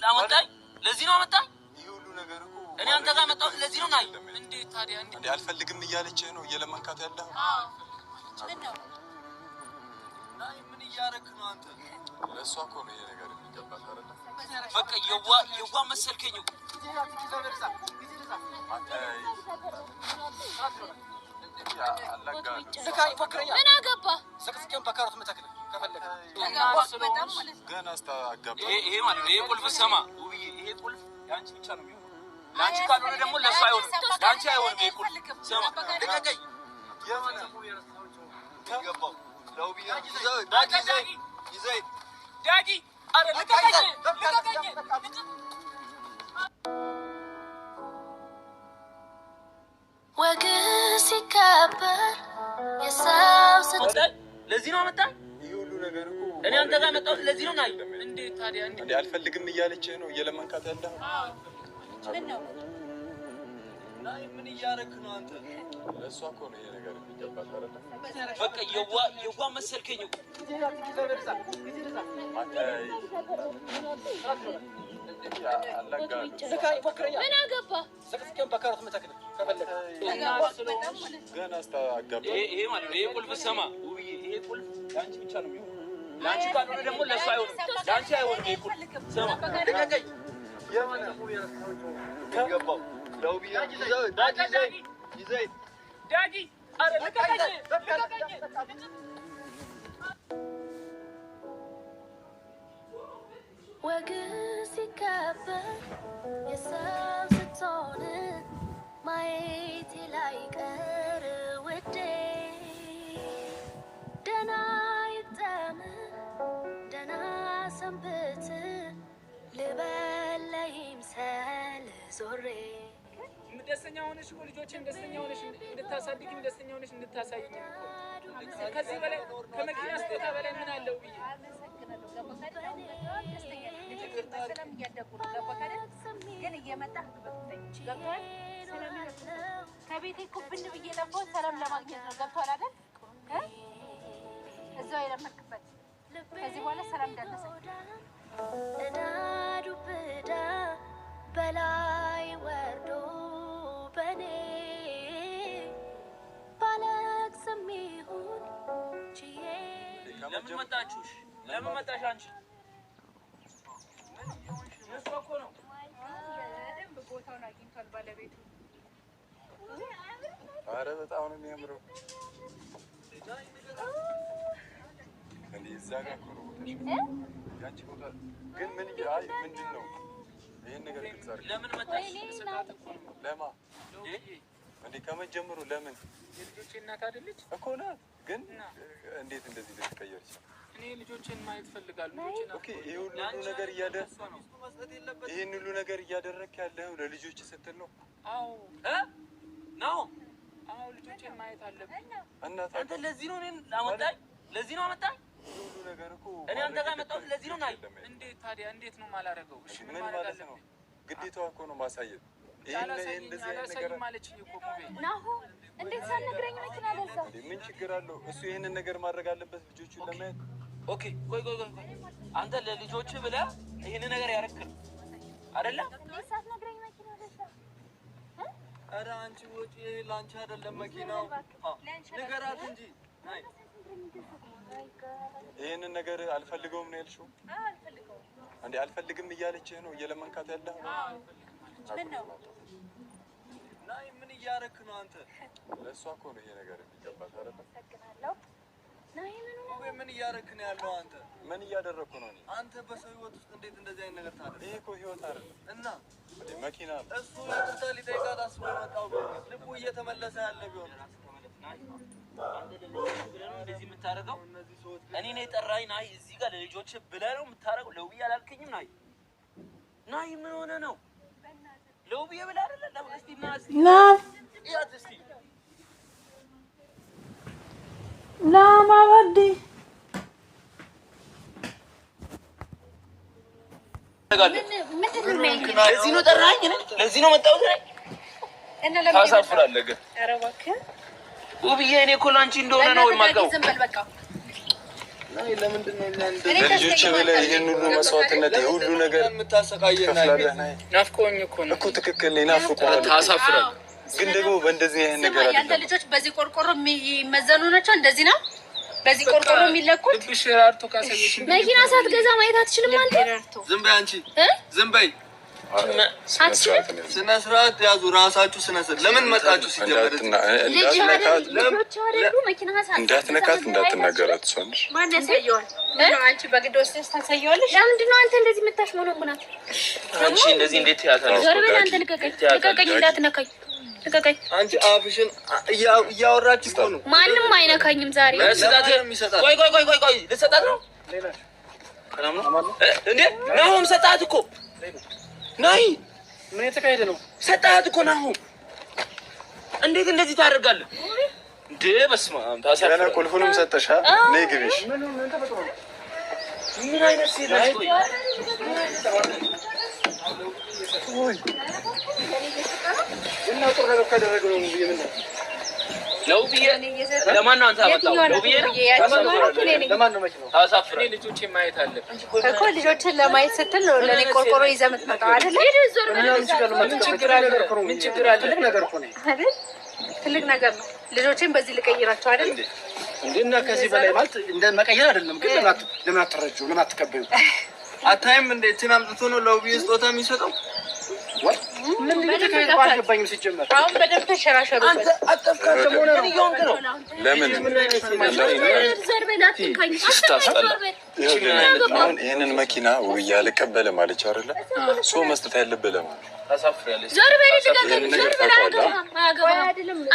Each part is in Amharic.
አመጣኝ ለዚህ ነው አመጣኝ ይሁሉ ነገር እኮ እኔ አንተ ጋር መጣሁ ለዚህ ነው ናይ እንዴ ታዲያ እንዴ አልፈልግም እያለች ነው እየለመንካት ያለው ምን ነው ናይ ምን እያረክ ነው አንተ ለሷ እኮ ነው ይሄ ነገር የሚገባት አይደል በቃ የዋ መሰልከኝ ምን አገባ ስቅስቄን በካሮት መተክለ ከፈለገ ገና አስተጋባ ይሄ ማለት ይሄ ቁልፍ ሰማ ውብዬ ይሄ ቁልፍ ያንቺ ብቻ ነው የሚሆነው ላንቺ ካልሆነ ደግሞ ለሱ አይሆንም ላንቺ አይሆንም ይሄ ቁልፍ ሰማ ደቀቀኝ የማን ነው ገባው ለውብዬ ዳጊ ይዘይ ዳጊ አረ ልቀቀኝ ወግስ ይከበር የሰው ስትል ለዚህ ነው አመጣ ይሁሉ ነገር እኮ እኔ አንተ ጋር መጣሁ ለዚህ ነው ናይ እንዴ ታዲያ እንዴ አልፈልግም እያለች ነው እየለመንካት ያለው ምን ነው ናይ ምን እያረክ ነው አንተ ለሷ እኮ ነው ይሄ ነገር የሚገባት አይደል በቃ የዋ መሰልከኝ ምን አገባ ስቅስቄን በካሮት መተክለ ከፈለገ ገና አስተጋባ ይሄ ማለት ይሄ ቁልፍ ሰማ ውብዬ ይሄ ቁልፍ ያንቺ ብቻ ነው የሚሆነው ላንቺ ካልሆነ ደግሞ ለሱ አይሆንም ላንቺ አይሆንም ይሄ ቁልፍ ሰማ ደቀቀኝ የማን ነው ገባው ለውብዬ ዳጊ ይዘይ ዳጊ አረ ልቀቀኝ ወግስ ይከበር የሰው ስትሆን ማየት ላይቀር ውዴ ደህና ይግጠም ደህና ሰንብት ልበል ለይምሰል ዞሬ ደስተኛ ሆነሽ ልጆችን ደስተኛ ሆነሽ እንድታሳድጊ ደስተኛ ሆነሽ እንድታሳይኝ ከዚህ በላይ ከመኪና ስቴታ በላይ ምን አለው ብዬ ሰላም እያደጉ ነው ገባህ አይደል ግን እየመጣህ ገብቶሃል ከቤቴ እኮ ብን ብዬ ለፈው ሰላም ለማግኘት ነው ገብቶሃል አይደል እዛው የለመድክበት ከዚህ በኋላ ሰላም እንዳነሰኝ እናዱ ብዳ በላይ ወርዶ በኔ ባለቅስም ይሁን ችዬ ለምን መጣሽ አንቺ እኮ ነው ደም ቦታውን አግኝቷል ባለቤቱ አረ በጣም ነው የሚያምረው እንዴ እዛ ጋር እኮ ነው ያንቺ ቦታ ግን ምን ምንድን ነው ይሄን ነገር ግልጽ ለምን መጣሽ ስቃት እኮ ነው ለማ እንዴ ከመጀመሩ ለምን የልጆቼ እናት አይደለች እኮ ናት ግን እንዴት እንደዚህ ልትቀየርሽ እኔ ልጆቼን ማየት ፈልጋለሁ ልጆቼን ኦኬ ይሄ ሁሉ ነገር እያደረክ ያለው ለልጆች ስትል ነው አዎ ነው አዎ ልጆቼን ማየት አለብኝ እናት አንተ ለዚህ ነው እኔን አመጣኝ ለዚህ ነው አመጣኝ ሁሉ ነገር እኮ እኔ አንተ ጋር መጣሁ ለዚህ ነው ናይ እንዴት ታዲያ እንዴት ነው ማላረገው እሺ ምን ማለት ነው ግዴታው እኮ ነው ማሳየት ይሄን እንደዚህ አይነት ነገር ማለችኝ እኮ ሙቤ ናሁ እንዴት ሳልነግረኝ መኪና ገዛ ምን ችግር አለው እሱ ይሄንን ነገር ማድረግ አለበት ልጆቹን ለማየት ኦኬ ቆይ አንተ ለልጆች ብለህ ይሄን ነገር ያረክል አይደለ ሳትነግረኝ መኪና ገዛ አረ አንቺ ወጪ ላንቺ አይደለም መኪናው ንገራት እንጂ አይ ይሄንን ነገር አልፈልገውም ነው ያልሽው አልፈልገውም እንዴ አልፈልግም እያለች ነው እየለመንካት ያለው ምን ነው ናይ ምን እያረክ ነው አንተ ለሷ እኮ ነው ይሄ ነገር የሚገባት አይደል ተከናለው ናይ ምን እያረክ ነው ያለው አንተ ምን እያደረኩ ነው አንተ በሰው ህይወት ውስጥ እንዴት እንደዚህ አይነት ነገር ታደርግ ይሄ እኮ ህይወት አይደል እና መኪና እሱ ይጣሊ ደጋላ አስቦ መጣው ልቡ እየተመለሰ ያለ ቢሆን አንተ እንደዚህ የምታረጋው እኔ ነኝ ጠራኝ ናይ እዚህ ጋር ለልጆች ብለህ ነው የምታረጋው ለውብዬ አላልከኝም ናይ ምን ሆነ ነው ለውብዬ ብለህ አይደለ ለምስቲ ና ያት እስቲ ላማ ወዲ ለዚህ ነው ጠራኝ ለዚህ ነው መጣሁት እና ለምን ታሳፍራለህ ግን ኧረ እባክህ ውብዬ እኔ እኮ ላንቺ እንደሆነ ነው የማውቀው ናይ ለምንድን ነው ለልጆች ብለህ ይሄን ሁሉ መስዋዕትነት ሁሉ ነገር የምታሰቃየና ናፍቆኝ እኮ ትክክል ነው ናፍቆኝ ታሳፍራል ግን ደግሞ በእንደዚህ አይነት ነገር አይደለም ያንተ ልጆች በዚህ ቆርቆሮ የሚመዘኑ ናቸው እንደዚህ ነው በዚህ ቆርቆሮ የሚለኩት ብሽራርቶ ካሰየሽ መኪና ሳትገዛ ማየት አትችልም አንተ ዝም በይ አንቺ ዝም በይ ስነ ስርዓት ያዙ ራሳችሁ ስነ ስርዓት ለምን መጣችሁ ሲጀመር እንዳትነካት እንዳትናገራት ሷንሽ ማን ያሳየዋል ነው አንቺ በግድ ወስደሽ ታሳየዋለሽ ለምንድን ነው አንተ እንደዚህ የምታሽሞነሙናት አንቺ እንደዚህ እንዴት ያታለሽ ዞር በል አንተ ልቀቀኝ እንዳትነካኝ ልቀቀኝ አንቺ አፍሽን እያወራች እኮ ነው ማንንም አይነካኝም ዛሬ ቆይ ልሰጣት ነው ሰላም ነው እንዴ ናሆም ሰጣት እኮ ናይ ምን የተካሄደ ነው ሰጣት እኮ ነው እንዴት እንደዚህ ታደርጋለህ እንዴ በስመ አብ ታሳፈረ ያለ ቁልፉንም ሰጠሻ ነይ ግቢሽ ምን አይነት ሴት ነሽ ቆይ እና ጥሩ ነገር ካደረገው ነው ምን ነው ብዬ ለማን ነው አንተ አመጣው ነው ብዬ ለማን ነው መኪናው ታሳፍረ ልጆችን ማየት አለ እኮ ልጆችን ለማየት ስትል ነው ለኔ ቆርቆሮ ይዘህ የምትመጣው አይደል ምን ችግር አለ ትልቅ ነገር እኮ ነው አይደል ትልቅ ነገር ነው ልጆችን በዚህ ልቀይራቸው አይደል እንዴና ከዚህ በላይ ማለት እንደ መቀየር አይደለም ግን ለምን አትረጁ ለምን አትቀበዩ አታይም እንዴ ትናምጥቶ ነው ለውብዬ ስጦታ የሚሰጠው ምን ልትከይር ባልገባኝም ሲጀመር አሁን በደንብ ተሸራሸሩበት አንተ አጠፍካቸው ሆነ ነው ይሆንክ ነው ለምን ዘርበላት ካኝ አስተካክል ይሄንን መኪና ወያ ለቀበለ ማለት አይደለ ሶ መስጠት ያለበት ለማለት ታሳፍራለች ዘርበል አይደለም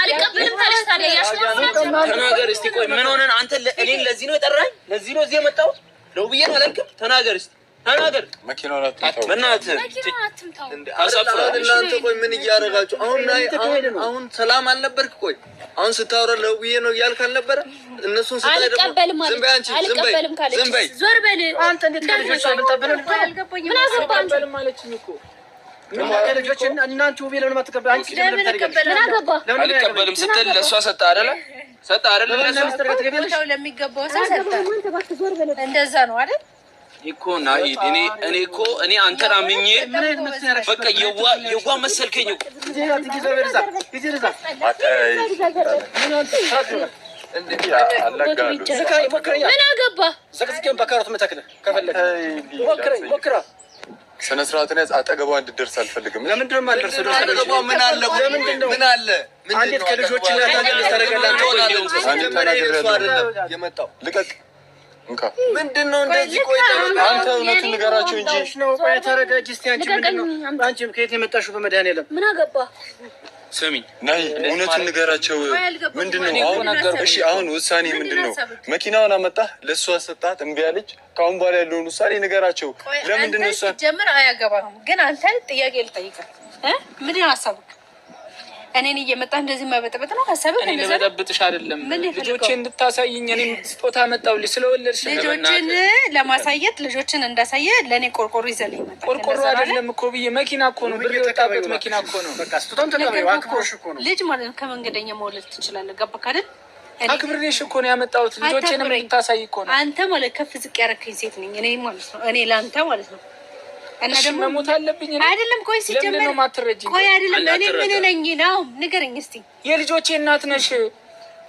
አልቀበልም ታለሽ ታዲያ ያሽማማት ተናገር እስቲ ቆይ ምን ሆነን አንተ እኔን ለዚህ ነው የጠራኝ ለዚህ ነው እዚህ የመጣው ለውብዬ ነው አላልክም ተናገር እስቲ ተናገር መኪናውን አትምታው በእናትህ እንዴ አሳፍራለች እናንተ ቆይ ምን እያደረጋችሁ አሁን ሰላም አልነበርክ ቆይ አሁን ስታወራ ለውብዬ ነው እያልክ አልነበረ እነሱን ስታይ ደግሞ ዝም በይ አንቺ ዝም በይ ዞር በል አንተ እንዴት ከልጆች አልተበለ ምን አገባኝ ማለችኝ እኮ ምን ከልጆች እናንተ ውብዬ ለምን ማትቀበል አንቺ ለምን አልቀበልም ስትል ለሷ ሰጣ አይደለ ለሷ ለሚገባው ሰጣ እንደዛ ነው አይደል እኮ ናይ እኔ እኮ እኔ አንተን አምኜ በቃ የዋ መሰልከኝ ምን አገባ ዘክዝከን በካሮት መተክለ ከፈለክ ሞክራ ስነ ስርዓትን ያዝ አጠገቧ እንድትደርስ አልፈልግም ለምንድን ነው የማልደርሰው አጠገቧ ምን አለ አንዴት ከልጆች እና ታደርጋለህ ተወላለው የመጣው ልቀቅ እንካ ምንድነው እንደዚህ ቆይታ አንተ እውነቱን ንገራቸው እንጂ ነው ቆይ ተረጋጊ እስቲ አንቺ ምንድነው አንቺ ከየት የመጣሽው በመድኃኒዓለም ምን አገባ ሰሚኝ ናይ እውነቱን ንገራቸው ምንድነው አሁን እሺ አሁን ውሳኔ ምንድነው መኪናውን አመጣህ ለሷ ሰጣት እምቢ አለች ካሁን በኋላ ያለውን ውሳኔ ንገራቸው ለምንድነው እሷ ጀምር አያገባም ግን አንተ ጥያቄ ልጠይቅህ ምንድነው ሐሳብህ እኔን እየመጣ እንደዚህ ማበጠበጥ ነው ሐሳብህ እኔ ለበጠብጥሽ አይደለም ልጆችን እንድታሳይኝ እኔም ስጦታ መጣውልኝ ስለወለድሽ ልጆችን ለማሳየት ልጆችን እንዳሳየ ለኔ ቆርቆሮ ይዘልኝ መጣ ቆርቆሮ አይደለም እኮ ብዬ መኪና እኮ ነው ብር የወጣበት መኪና እኮ ነው በቃ ስጦታውን ተቀበዩ አክብሮሽ እኮ ነው ልጅ ማለት ከመንገደኛ መውለድ ትችላለህ ገባህ አይደል አክብሬሽ እኮ ነው ያመጣሁት ልጆችንም እንድታሳይ እኮ ነው አንተ ማለት ከፍ ዝቅ ያረከኝ ሴት ነኝ እኔ ማለት ነው እኔ ላንተ ማለት ነው እና ደግሞ መሞት አለብኝ አይደለም ቆይ ሲጀመር ነው ማትረጂ ቆይ አይደለም እኔ ምን ነኝ ነው ንገረኝ እስቲ የልጆቼ እናት ነሽ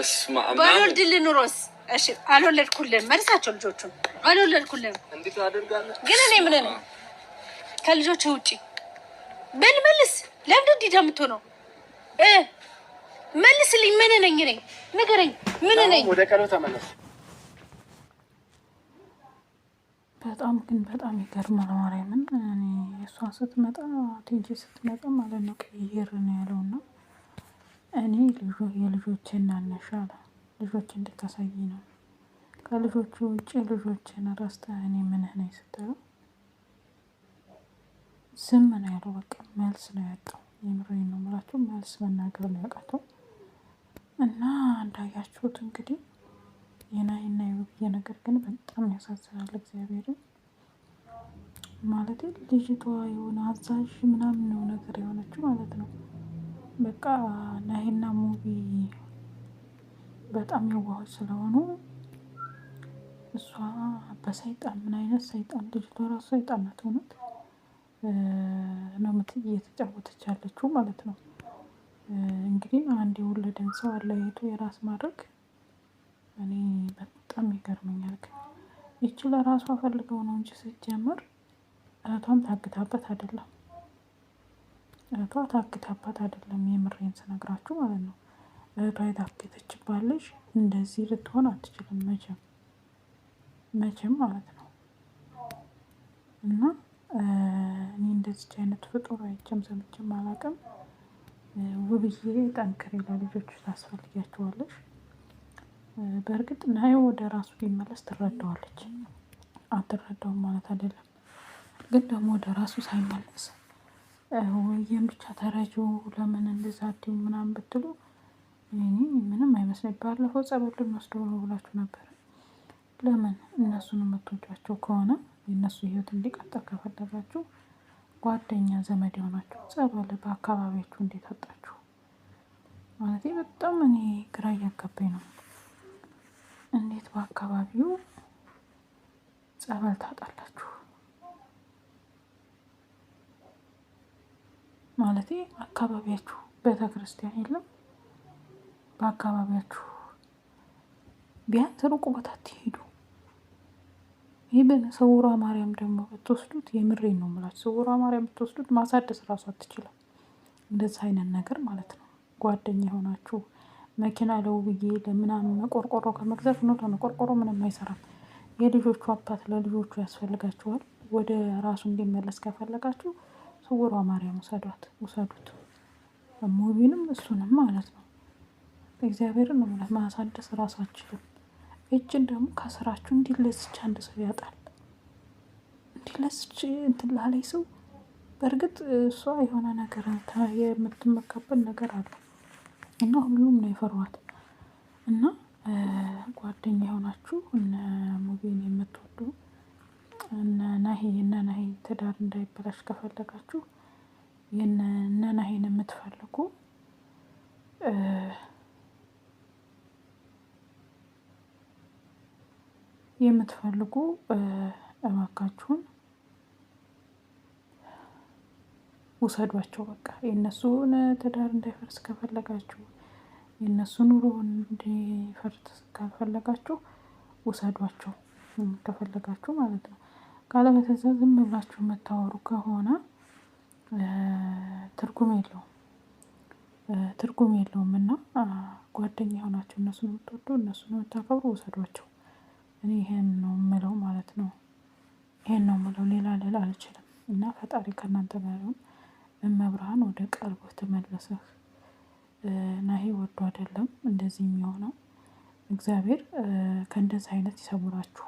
እስማ ባልወልድል ኑሮስ እሺ አልወለድኩልም መልሳቸው ልጆቹን አልወለድኩልም እንዴት አደርጋለሁ ግን እኔ ምን ነኝ ከልጆቹ ውጪ መልስ ለምን ዲዳምቶ ነው መልስልኝ ምን ነኝ እኔ ንገረኝ ምን ነኝ ወደ ቀሎ ተመለስ በጣም ይገርማል ማርያምን እኔ እሷ ስትመጣ ቲጂ ስትመጣ ማለት ነው ቀይር ነው ያለውና እኔ የልጆቼን እናነሻለ ልጆች እንድታሳይ ነው ከልጆቹ ውጪ ልጆችን ረስተህ እኔ ምንህ ነኝ ስትለው ዝም ነው ያለው በቃ መልስ ነው ያጣው የምሬን ነው የምላችሁ መልስ መናገር ነው ያቃተው እና እንዳያችሁት እንግዲህ የናይና የውብዬ ነገር ግን በጣም ያሳዝናል እግዚአብሔር ማለት ልጅቷ የሆነ አዛዥ ምናምን ነው ነገር የሆነችው ማለት ነው በቃ ናይና ሙቢ በጣም የዋሆች ስለሆኑ እሷ በሰይጣን ምን አይነት ሰይጣን ልጅቷ ራሱ ሰይጣን ናት እውነት ነው እየተጫወተች ያለችው ማለት ነው። እንግዲህ አንድ የወለደን ሰው አለያይቶ የራስ ማድረግ እኔ በጣም ይገርመኛል። ግን ይቺ ለራሷ ፈልገው ነው እንጂ ሲጀመር እህቷም ታግታበት አይደለም። እህቷ ታግታባት አይደለም የምሬን ስነግራችሁ ማለት ነው። እህቷ የታገተችባት ልጅ እንደዚህ ልትሆን አትችልም መቼም ማለት ነው። እና እኔ እንደዚች አይነት ፍጡር አይቼም ሰምቼም አላውቅም። ውብዬ ጠንክሬ ለልጆች ታስፈልጊያቸዋለሽ። በእርግጥ ናሂ ወደ ራሱ ቢመለስ ትረዳዋለች፣ አትረዳውም ማለት አይደለም። ግን ደግሞ ወደ ራሱ ሳይመለስ ውብዬን ብቻ ተረጂው ለምን እንደዛ አትይም ምናምን ብትሉ እኔ ምንም አይመስለኝ። ባለፈው ጸበል ልንወስደው ነው ብላችሁ ነበር። ለምን እነሱን የምትወዷቸው ከሆነ የእነሱ ህይወት እንዲቀጥል ከፈለጋችሁ ጓደኛ ዘመድ የሆናችሁ ጸበል በአካባቢያችሁ እንዴት አጣችሁ? ማለት በጣም እኔ ግራ እያጋባኝ ነው። እንዴት በአካባቢው ጸበል ታጣላችሁ? ማለቴ አካባቢያችሁ ቤተክርስቲያን የለም? በአካባቢያችሁ ቢያንስ ሩቅ ቦታ አትሄዱ። ይህ ስውሯ ማርያም ደግሞ ብትወስዱት የምሬን ነው የምላችሁ። ስውሯ ማርያም ብትወስዱት ማሳደስ እራሱ አትችልም። እንደዚህ አይነት ነገር ማለት ነው። ጓደኛ የሆናችሁ መኪና ለውብዬ ለምናምን ቆርቆሮ ከመግዛት ነው። ቆርቆሮ ምንም አይሰራም። የልጆቹ አባት ለልጆቹ ያስፈልጋቸዋል። ወደ ራሱ እንዲመለስ ከፈለጋችሁ ስውሯ ማርያም ውሰዱት። ሙቪንም እሱንም ማለት ነው። እግዚአብሔርን ነው ማለት ማሳደስ እራሱ አትችልም። እችን ደግሞ ከስራችሁ እንዲለስች አንድ ሰው ያጣል። እንዲለስች እንትን ላለኝ ሰው በእርግጥ እሷ የሆነ ነገር የምትመካበት ነገር አለ እና ሁሉም ነው የፈሯት። እና ጓደኛ የሆናችሁ እነ ሙቪን የምትወዱ እነ ናሂ ትዳር እንዳይበላሽ ከፈለጋችሁ እነ ናሂን የምትፈልጉ እባካችሁን ውሰዷቸው። በቃ የእነሱን ትዳር እንዳይፈርስ ከፈለጋችሁ የእነሱ ኑሮ እንዲፈርስ ካልፈለጋችሁ ውሰዷቸው ከፈለጋችሁ ማለት ነው። ካለበለዚያ ዝም ብላችሁ የምታወሩ ከሆነ ትርጉም የለውም። እና ጓደኛ የሆናችሁ እነሱን የምትወዱ እነሱን የምታከብሩ ውሰዷቸው። እኔ ይሄን ነው የምለው ማለት ነው። ይሄን ነው የምለው ሌላ ልል አልችልም። እና ፈጣሪ ከእናንተ ጋር ይሁን። እመብርሃን ወደ ቀልብህ ትመልስህ። ናሂ ወዶ አይደለም እንደዚህ የሚሆነው። እግዚአብሔር ከእንደዚህ አይነት ይሰውራችሁ።